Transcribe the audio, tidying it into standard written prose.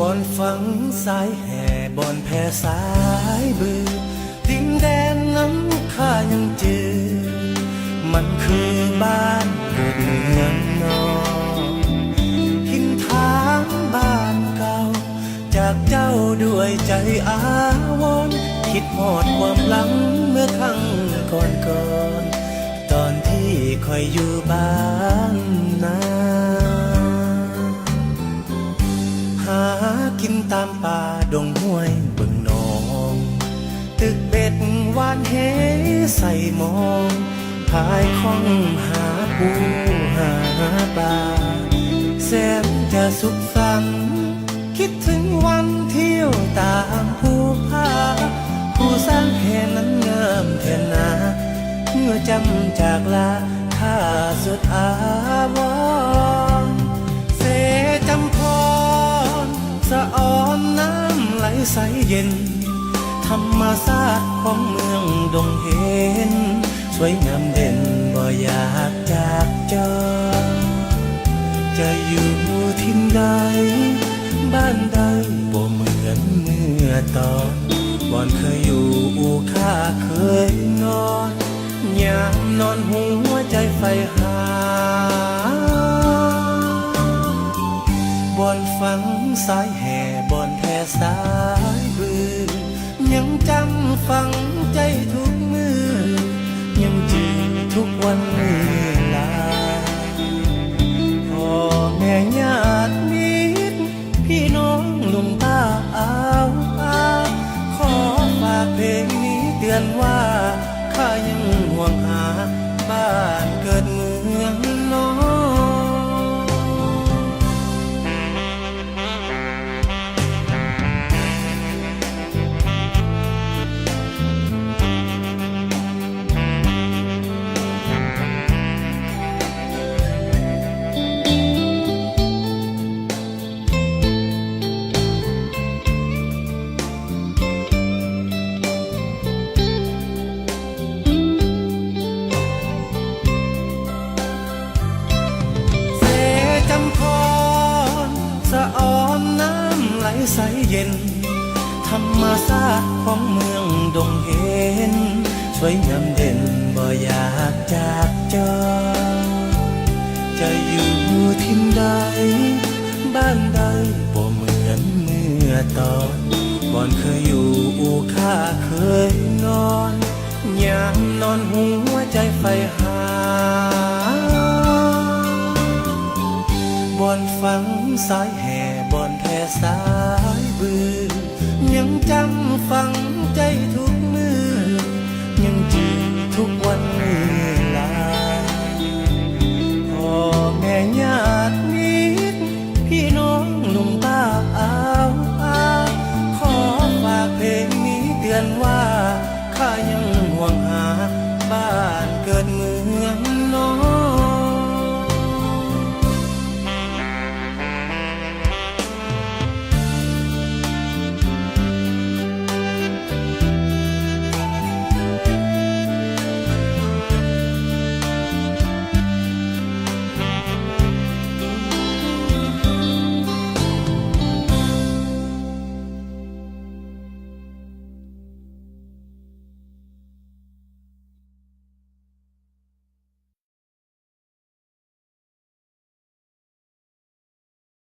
บอนฝังสายแห่บอนแผ่สายบือดินแดนนั้นข้ายังเจอมันคือบ้านเกิดเมืองนอนทินทางบ้านเก่าจากเจ้าด้วยใจอาวรณ์คิดหอดความหลังเมื่อครั้งก่อนตอนที่คอยอยู่บ้านนาหากินตามป่าดงห้วยบึงหนองตึกเบ็ดวานเฮใส่มองพายข้องหาปูหาปลาแสนจะสุขสันต์คิดถึงวันเที่ยวตามผู้พาผู้สร้างแห่นั้นงามแทนนาเมื่อจำจากลาข้าสุดอาวรณ์เสจำพรสะอ่อนน้ำไหลใสเย็นธรรมศาสตร์ของเมืองดงเห็นสวยงามเด่นบ่อยากจากจอจะอยู่ที่ใดบ้านใดบ่เหมือนเมื่อตอนบ่อนเคยอยู่อู่ข้าเคยนอนยามนอนหัวใจไฟหาบ่อนฝังสายแห่บ่อนแผ่สายบือยังจำฝังใจทุกมือยังจืดทุกวันเวลาพ่อแม่ญาติมิตรพี่น้องลุงป้าอาขอฝากเพลงนี้เตือนว่าข้ายังห่วงหาบ้านเกิดเมืองนอนสะอ่อนน้ำไหลใสเย็นธรรมศาสตร์ของเมืองดงเห็นสวยงามเด่นบ่อยากจากจอจะอยู่ที่ใดบ้านใดบ่เหมือนเมื่อตอนบ่อนเคยอยู่อู่ข้าเคยนอนยามนอนหัวใจไฟหาบ่อนฝังสายแห่บ่อนแผ่สายบือยังจำฝังใจทุก